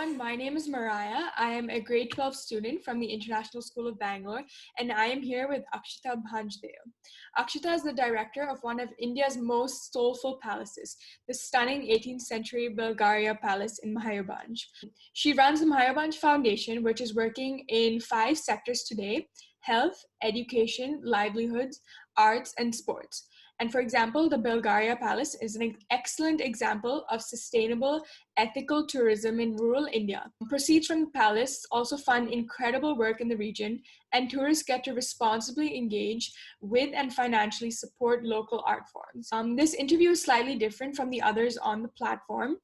everyone. My name is Mariah. I am a grade 12 student from the International School of Bangalore, and I am here with Akshita Bhanj Deo. Akshita is the director of one of India's most soulful palaces, the stunning 18th century Bulgaria Palace in Mayurbhanj. She runs the Mayurbhanj Foundation, which is working in 5 sectors today: health, education, livelihoods, arts, and sports. And for example, the Bulgaria Palace is an excellent example of sustainable, ethical tourism in rural India. Proceeds from the palace also fund incredible work in the region, and tourists get to responsibly engage with and financially support local art forms. This interview is slightly different from the others on the platform.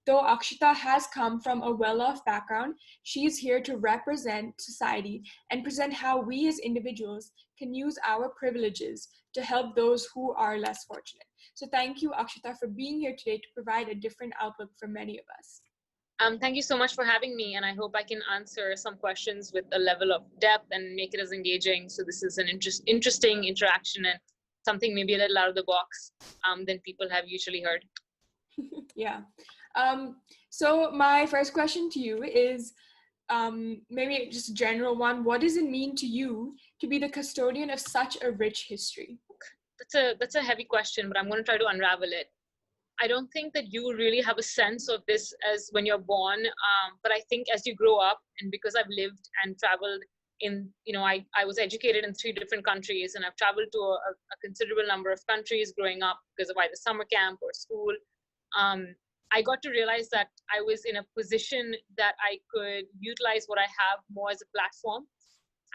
Though Akshita has come from a well-off background, she is here to represent society and present how we as individuals can use our privileges to help those who are less fortunate. So thank you, Akshita, for being here today to provide a different outlook for many of us. Thank you so much for having me, and I hope I can answer some questions with a level of depth and make it as engaging. So this is an interesting interaction and something maybe a little out of the box than people have usually heard. Yeah. So my first question to you is maybe just a general one. What does it mean to you to be the custodian of such a rich history? That's a heavy question, but I'm going to try to unravel it. I don't think that you really have a sense of this as when you're born, but I think as you grow up, and because I've lived and traveled I was educated in 3 different countries, and I've traveled to a considerable number of countries growing up because of either summer camp or school. I got to realize that I was in a position that I could utilize what I have more as a platform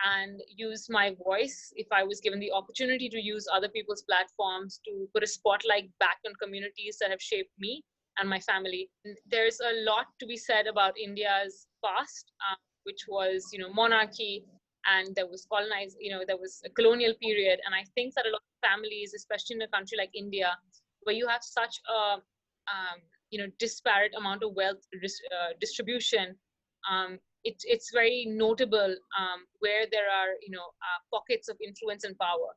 and use my voice if I was given the opportunity to use other people's platforms to put a spotlight back on communities that have shaped me and my family. There's a lot to be said about India's past, which was, monarchy, and there was there was a colonial period. And I think that a lot of families, especially in a country like India, where you have such a disparate amount of wealth distribution, it's very notable where there are pockets of influence and power.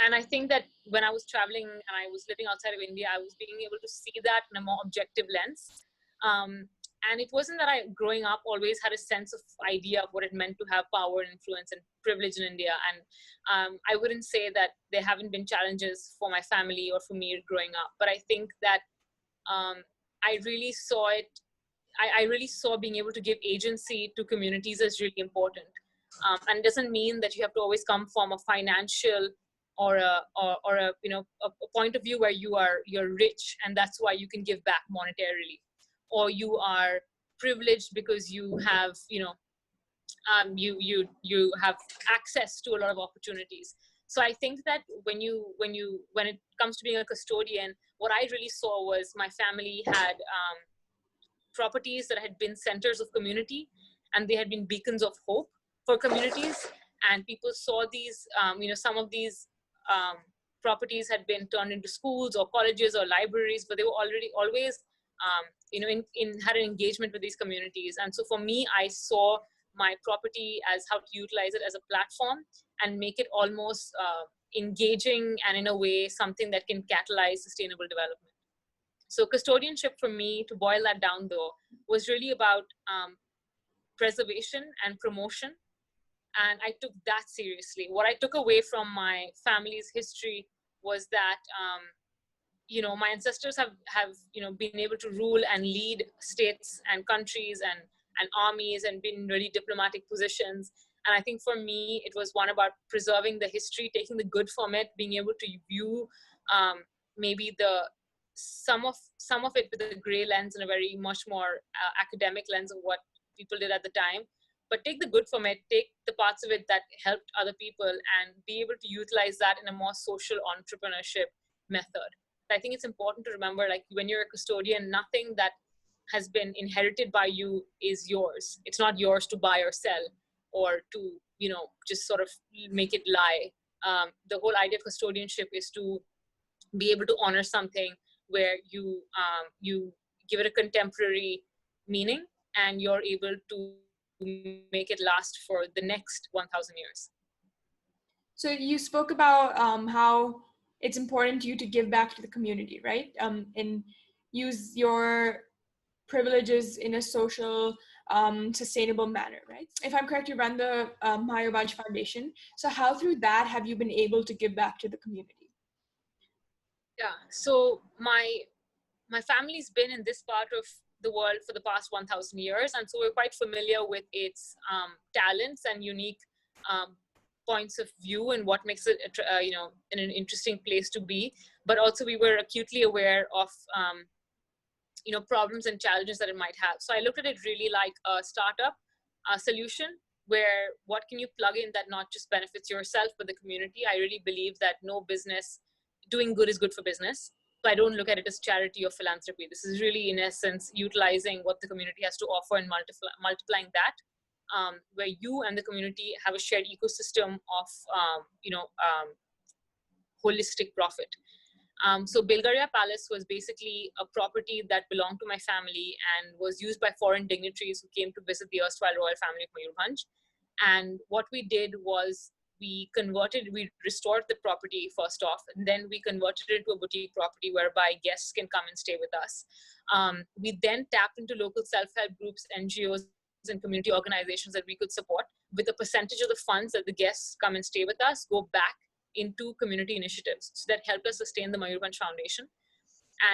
And I think that when I was traveling and I was living outside of India, I was being able to see that in a more objective lens. And it wasn't that I, growing up, always had a sense of idea of what it meant to have power and influence and privilege in India. And I wouldn't say that there haven't been challenges for my family or for me growing up, but I think that I really saw it. I really saw being able to give agency to communities as really important. And it doesn't mean that you have to always come from a financial or a point of view where you're rich and that's why you can give back monetarily, or you are privileged because you have you have access to a lot of opportunities. So I think that when it comes to being a custodian, what I really saw was my family had properties that had been centers of community, and they had been beacons of hope for communities. And people saw these, some of these properties had been turned into schools or colleges or libraries, but they were always had an engagement with these communities. And so for me, I saw my property as how to utilize it as a platform and make it almost engaging and in a way something that can catalyze sustainable development. So custodianship for me, to boil that down though, was really about preservation and promotion. And I took that seriously. What I took away from my family's history was that, my ancestors have been able to rule and lead states and countries and armies and been in really diplomatic positions. And I think for me, it was one about preserving the history, taking the good from it, being able to view maybe some of it with a gray lens and a very much more academic lens of what people did at the time. But take the good from it, take the parts of it that helped other people, and be able to utilize that in a more social entrepreneurship method. I think it's important to remember, like, when you're a custodian, nothing that has been inherited by you is yours. It's not yours to buy or sell, or to, just sort of make it lie. The whole idea of custodianship is to be able to honor something where you give it a contemporary meaning, and you're able to make it last for the next 1,000 years. So you spoke about how it's important to you to give back to the community, right? And use your privileges in a social, sustainable manner, right? If I'm correct, you run the Mariah Mathias Foundation. So how through that have you been able to give back to the community? Yeah, so my family's been in this part of the world for the past 1,000 years, and so we're quite familiar with its talents and unique um, points of view and what makes it an interesting place to be. But also we were acutely aware of problems and challenges that it might have. So I looked at it really like a startup solution, where what can you plug in that not just benefits yourself but the community. I really believe that no business doing good is good for business. So I don't look at it as charity or philanthropy. This is really, in essence, utilizing what the community has to offer and multiplying that, where you and the community have a shared ecosystem of holistic profit. So Bilgaria Palace was basically a property that belonged to my family and was used by foreign dignitaries who came to visit the erstwhile royal family of Mayurbhanj. And what we did was we restored the property first off, and then we converted it into a boutique property whereby guests can come and stay with us. We then tapped into local self-help groups, NGOs, and community organizations that we could support, with a percentage of the funds that the guests come and stay with us go back into community initiatives. So that helped us sustain the Mayurbhanj Foundation.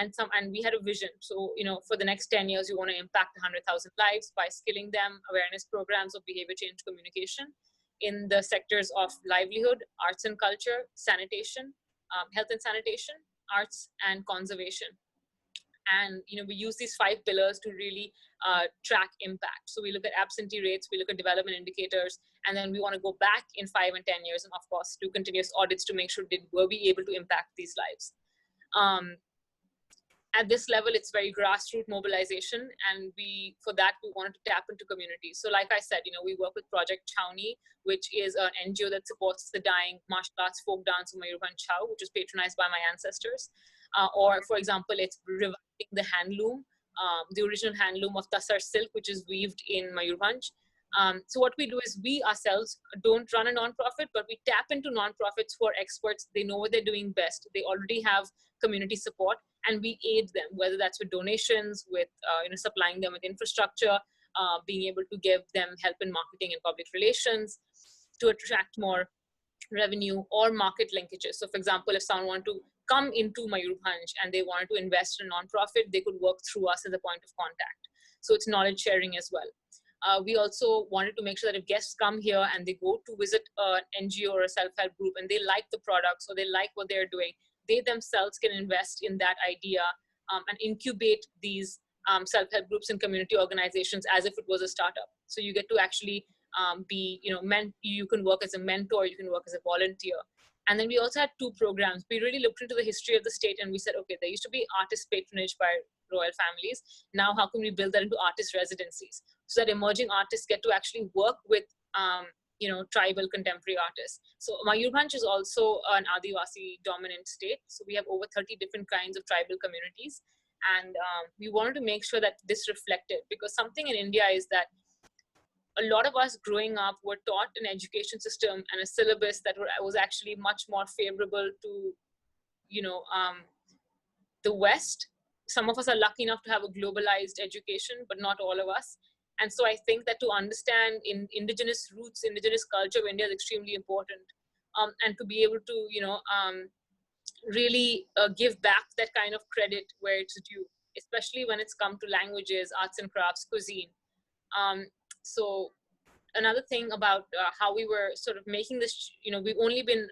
And we had a vision. So, for the next 10 years, we want to impact 100,000 lives by skilling them, awareness programs of behavior change communication in the sectors of livelihood, arts and culture, sanitation, health and sanitation, arts and conservation. And we use these 5 pillars to really track impact. So we look at absentee rates, we look at development indicators, and then we want to go back in 5 and 10 years, and of course do continuous audits to make sure were we able to impact these lives. At this level, it's very grassroots mobilization, and we wanted to tap into communities. So like I said, we work with Project Chhauni, which is an NGO that supports the dying martial arts folk dance of Mayurbhanj Chhau, which was patronized by my ancestors. Or for example, it's reviving the handloom, the original handloom of Tasar silk, which is weaved in Mayurbhanj. So what we do is we ourselves don't run a nonprofit, but we tap into nonprofits who are experts. They know what they're doing best. They already have community support, and we aid them, whether that's with donations, with supplying them with infrastructure, being able to give them help in marketing and public relations to attract more revenue, or market linkages. So for example, if someone wanted to come into Mayurbhanj and they wanted to invest in a nonprofit, they could work through us as a point of contact. So it's knowledge sharing as well. We also wanted to make sure that if guests come here and they go to visit an NGO or a self-help group and they like the products or they like what they're doing, they themselves can invest in that idea and incubate these self-help groups and community organizations as if it was a startup. So you get to actually you can work as a mentor, you can work as a volunteer. And then we also had 2 programs. We really looked into the history of the state and we said, okay, there used to be artist patronage by royal families. Now, how can we build that into artist residencies so that emerging artists get to actually work with, tribal contemporary artists. So Mayurbhanj is also an Adivasi dominant state. So we have over 30 different kinds of tribal communities. And we wanted to make sure that this reflected, because something in India is that a lot of us growing up were taught an education system and a syllabus that was actually much more favorable to, the West. Some of us are lucky enough to have a globalized education, but not all of us. And so I think that to understand in indigenous roots, indigenous culture of India is extremely important. And to be able to, really give back that kind of credit where it's due, especially when it's come to languages, arts and crafts, cuisine. So another thing about how we were sort of making this, we've only been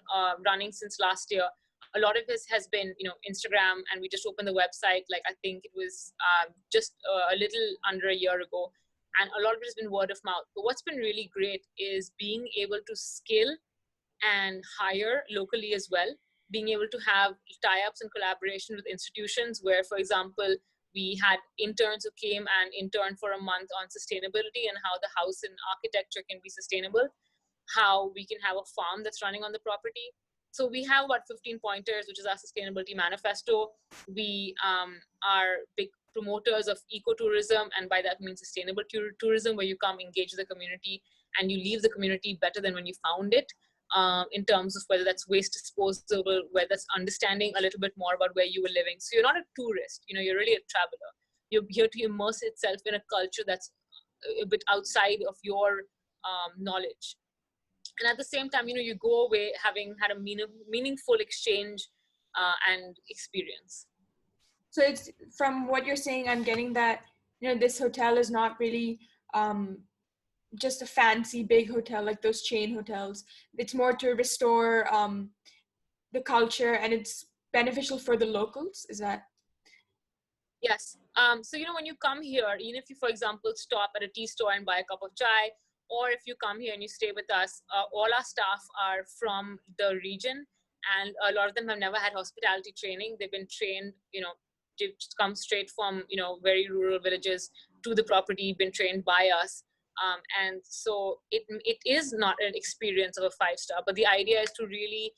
running since last year. A lot of this has been, Instagram, and we just opened the website, like I think it was just a little under a year ago. And a lot of it has been word of mouth. But what's been really great is being able to scale and hire locally as well, being able to have tie-ups and collaboration with institutions where, for example, we had interns who came and interned for a month on sustainability and how the house and architecture can be sustainable, how we can have a farm that's running on the property. So we have about 15 pointers, which is our sustainability manifesto. We are big promoters of ecotourism, and by that means sustainable tourism, where you come engage with the community and you leave the community better than when you found it, in terms of whether that's waste disposal, whether that's understanding a little bit more about where you were living. So you're not a tourist, you're really a traveler. you're here to immerse itself in a culture that's a bit outside of your knowledge. And at the same time, you go away having had a meaningful exchange and experience. So it's, from what you're saying, I'm getting that, this hotel is not really just a fancy big hotel like those chain hotels. It's more to restore the culture, and it's beneficial for the locals. Is that? Yes. So, when you come here, even if you, for example, stop at a tea store and buy a cup of chai, or if you come here and you stay with us, all our staff are from the region, and a lot of them have never had hospitality training. They've been trained, to come straight from, very rural villages to the property, been trained by us. And so it is not an experience of a 5-star, but the idea is to really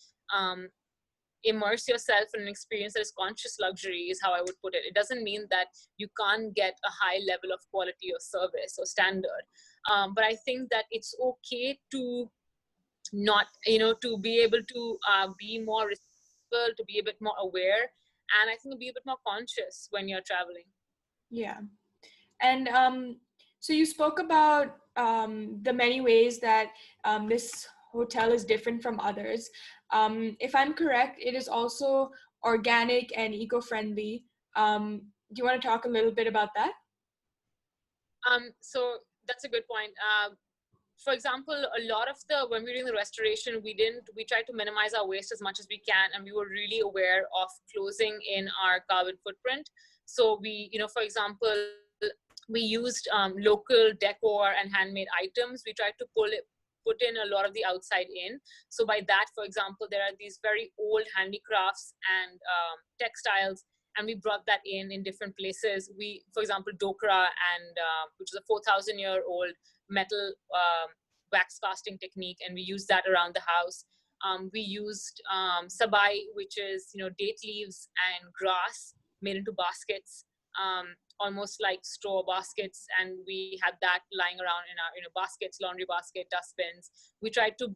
immerse yourself in an experience that is conscious luxury, is how I would put it. It doesn't mean that you can't get a high level of quality or service or standard. But I think that it's okay to not, to be able to be more responsible, to be a bit more aware, and I think be a bit more conscious when you're traveling. Yeah. And so you spoke about the many ways that this hotel is different from others. If I'm correct, it is also organic and eco-friendly. Do you want to talk a little bit about that? So that's a good point. For example, a lot of when we were doing the restoration, we tried to minimize our waste as much as we can, and we were really aware of closing in our carbon footprint. So we, for example, we used local decor and handmade items. We tried to put in a lot of the outside in. So by that, for example, there are these very old handicrafts and textiles, and we brought that in different places. We, for example, dokra, and which is a 4,000-year-old metal wax casting technique, and we used that around the house. We used sabai, which is date leaves and grass made into baskets, almost like straw baskets, and we had that lying around in our baskets, laundry basket, dustbins. We tried to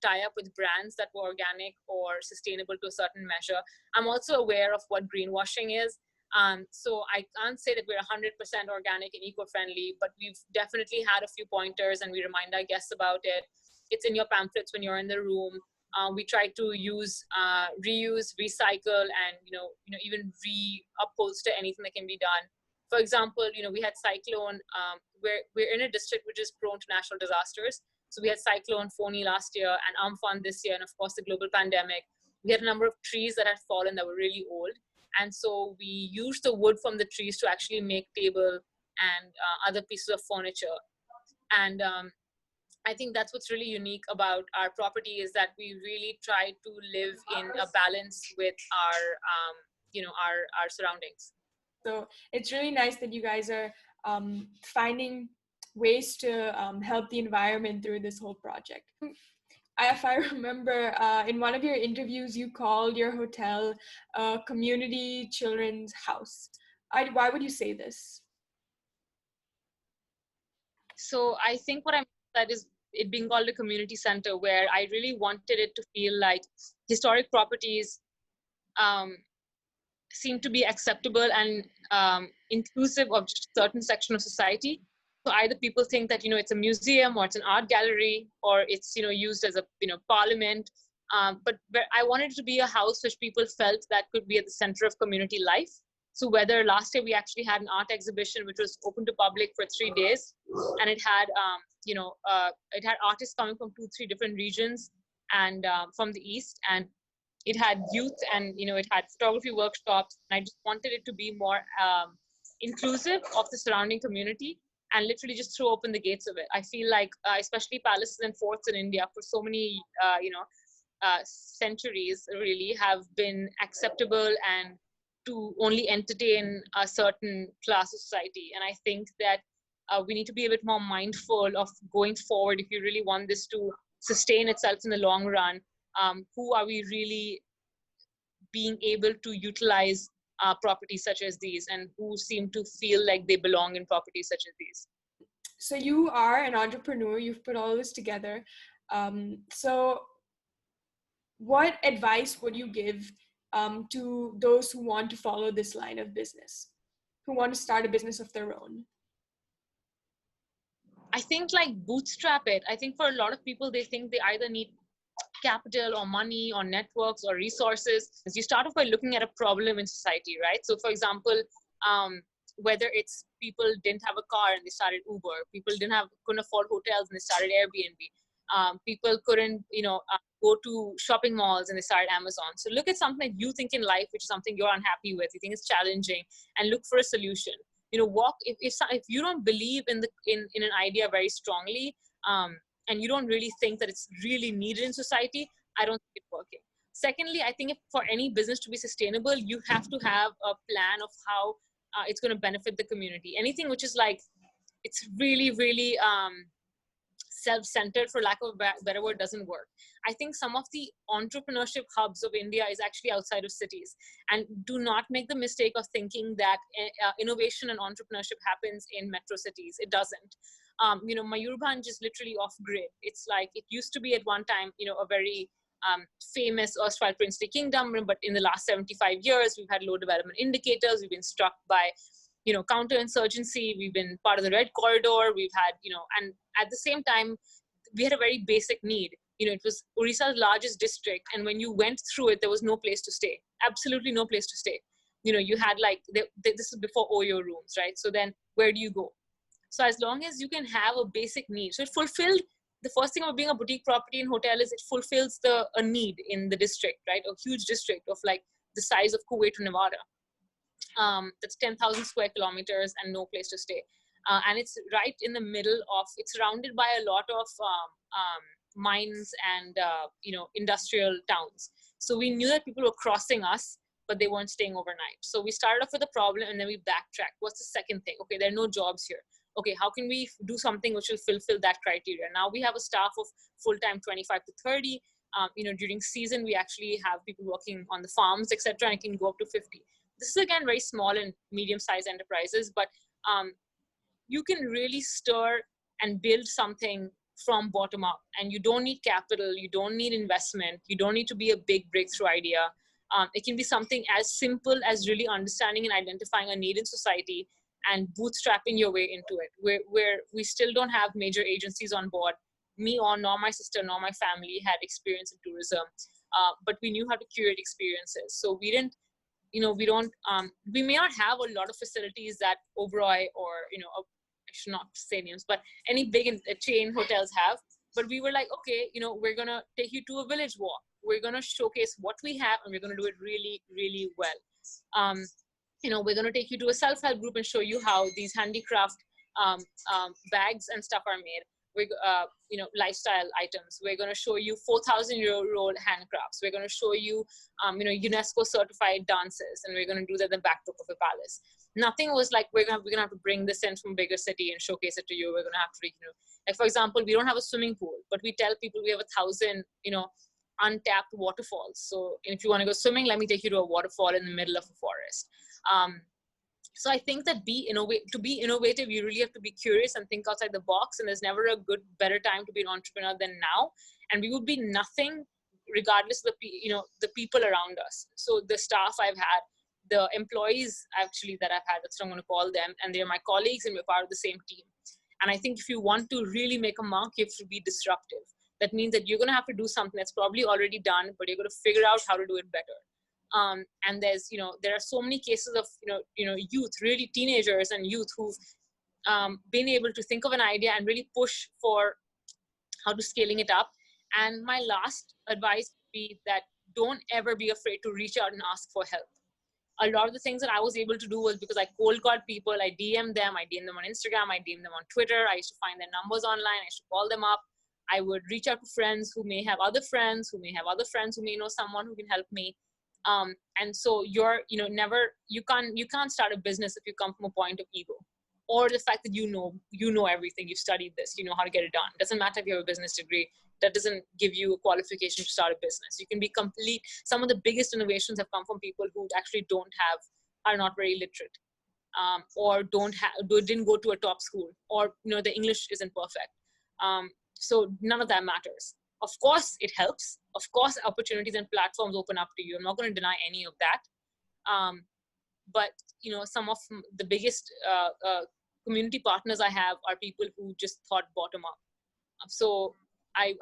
tie up with brands that were organic or sustainable to a certain measure. I'm also aware of what greenwashing is. So I can't say that we're 100% organic and eco-friendly, but we've definitely had a few pointers, and we remind our guests about it. It's in your pamphlets when you're in the room. We try to use, reuse, recycle, and even upholster anything that can be done. For example, we had cyclone. We're in a district which is prone to natural disasters. So we had cyclone Phony last year and Amphan this year, and of course the global pandemic. We had a number of trees that had fallen that were really old, and so we used the wood from the trees to actually make table and other pieces of furniture. And I think that's what's really unique about our property, is that we really try to live in a balance with our surroundings. So it's really nice that you guys are finding ways to help the environment through this whole project. If I remember, in one of your interviews, you called your hotel a community children's house. Why would you say this? So I think what I meant that is it being called a community center, where I really wanted it to feel like historic properties seem to be acceptable and inclusive of just a certain section of society. So either people think that it's a museum, or it's an art gallery, or it's used as a parliament. But I wanted it to be a house which people felt that could be at the center of community life. So whether last year we actually had an art exhibition which was open to public for 3 days, and it had it had artists coming from 2-3 different regions and from the East, and it had youth, and it had photography workshops. And I just wanted it to be more inclusive of the surrounding community, and literally just throw open the gates of it. I feel like especially palaces and forts in India for so many centuries really have been acceptable and to only entertain a certain class of society. And I think that we need to be a bit more mindful of going forward. If you really want this to sustain itself in the long run, who are we really being able to utilize properties such as these, and who seem to feel like they belong in properties such as these? So you are an entrepreneur, you've put all this together. So what advice would you give to those who want to follow this line of business? who want to start a business of their own? I think like bootstrap it. I think for a lot of people, they think they either need capital or money or networks or resources. As you start off by looking at a problem in society, right? So for example, whether it's people didn't have a car and they started Uber, people couldn't afford hotels and they started Airbnb, people couldn't go to shopping malls and they started Amazon. So look at something that you think in life which is something you're unhappy with, you think is challenging, and look for a solution. Walk if you don't believe in an idea very strongly, and you don't really think that it's really needed in society, I don't think it's working. Secondly, I think if for any business to be sustainable, you have to have a plan of how it's going to benefit the community. Anything which is like, it's really, really self-centered, for lack of a better word, doesn't work. I think some of the entrepreneurship hubs of India is actually outside of cities. And do not make the mistake of thinking that innovation and entrepreneurship happens in metro cities. It doesn't. Mayurbhanj is literally off grid. It's like, it used to be at one time, a very famous erstwhile princely kingdom, but in the last 75 years, we've had low development indicators. We've been struck by counterinsurgency. We've been part of the Red Corridor. We've had, and at the same time, we had a very basic need. It was Odisha's largest district. And when you went through it, there was no place to stay. Absolutely no place to stay. You had like, this is before Oyo rooms, right? So then where do you go? So as long as you can have a basic need. So it fulfilled, the first thing about being a boutique property and hotel is it fulfills a need in the district, right? A huge district of like the size of Kuwait or Nevada. That's 10,000 square kilometers and no place to stay. And it's right in the middle of, it's surrounded by a lot of mines and, industrial towns. So we knew that people were crossing us, but they weren't staying overnight. So we started off with a problem and then we backtracked. What's the second thing? Okay, there are no jobs here. Okay, how can we do something which will fulfill that criteria? Now we have a staff of full-time 25 to 30. During season, we actually have people working on the farms, etc., and it can go up to 50. This is again very small and medium-sized enterprises, but you can really stir and build something from bottom up. And you don't need capital, you don't need investment, you don't need to be a big breakthrough idea. It can be something as simple as really understanding and identifying a need in society and bootstrapping your way into it. Where we still don't have major agencies on board. Me or nor my sister nor my family had experience in tourism, but we knew how to curate experiences. So we didn't, we may not have a lot of facilities that Oberoi or, I should not say names, but any big chain hotels have. But we were like, okay, we're going to take you to a village walk. We're going to showcase what we have and we're going to do it really, really well. We're going to take you to a self-help group and show you how these handicraft bags and stuff are made. Lifestyle items. We're going to show you 4,000-year-old handcrafts. We're going to show you, UNESCO certified dances, and we're going to do that in the backdrop of a palace. Nothing was like, we're going to have to bring this in from a bigger city and showcase it to you. We're going to have to, like, for example, we don't have a swimming pool, but we tell people we have 1,000, untapped waterfalls. So if you want to go swimming, let me take you to a waterfall in the middle of a forest. So I think that to be innovative, you really have to be curious and think outside the box. And there's never a better time to be an entrepreneur than now. And we would be nothing regardless of the people around us. So the staff I've had, the employees actually that I've had, that's what I'm going to call them. And they're my colleagues and we're part of the same team. And I think if you want to really make a mark, you have to be disruptive. That means that you're going to have to do something that's probably already done, but you're going to figure out how to do it better. And there's, there are so many cases of, youth, really teenagers and youth who've been able to think of an idea and really push for how to scaling it up. And my last advice would be that don't ever be afraid to reach out and ask for help. A lot of the things that I was able to do was because I cold called people, I DM them on Instagram, I DM them on Twitter. I used to find their numbers online. I used to call them up. I would reach out to friends who may have other friends, who may have other friends who may know someone who can help me. And so you can't start a business if you come from a point of ego or the fact that you know everything, you've studied this, you know how to get it done. It doesn't matter if you have a business degree. That doesn't give you a qualification to start a business. You can be complete. Some of the biggest innovations have come from people who actually are not very literate, or didn't go to a top school, or the English isn't perfect. So none of that matters. Of course, it helps. Of course, opportunities and platforms open up to you. I'm not going to deny any of that. but some of the biggest community partners I have are people who just thought bottom up. So I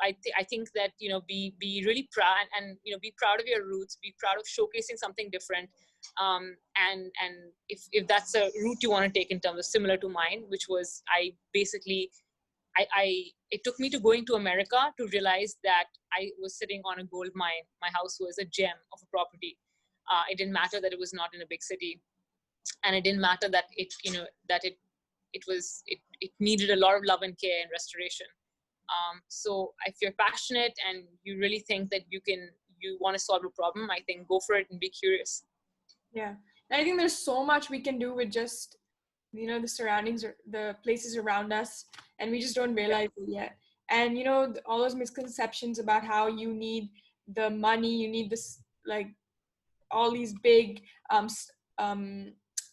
think that be really proud, and be proud of your roots, be proud of showcasing something different, and if that's a route you want to take in terms of similar to mine, which was it took me to going to America to realize that I was sitting on a gold mine. My house was a gem of a property. It didn't matter that it was not in a big city, and it didn't matter that it needed a lot of love and care and restoration. So if you're passionate and you really think that you want to solve a problem, I think go for it and be curious. Yeah, and I think there's so much we can do with just the surroundings or the places around us, and we just don't realize it yet. And all those misconceptions about how you need the money, you need this, like, all these big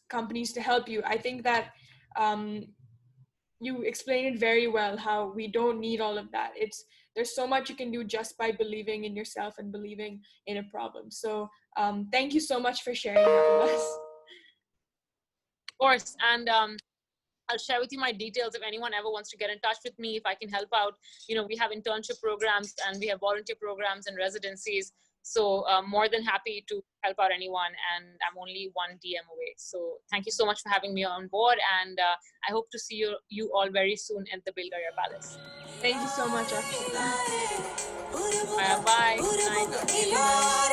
companies to help you. I think that you explained it very well, how we don't need all of that. There's so much you can do just by believing in yourself and believing in a problem. So thank you so much for sharing that with us. Of course. And I'll share with you my details if anyone ever wants to get in touch with me, if I can help out. We have internship programs and we have volunteer programs and residencies. So more than happy to help out anyone, and I'm only one DM away. So thank you so much for having me on board, and I hope to see you all very soon at the Bilgaya Palace. Thank you so much, Akshita. Bye. Good night.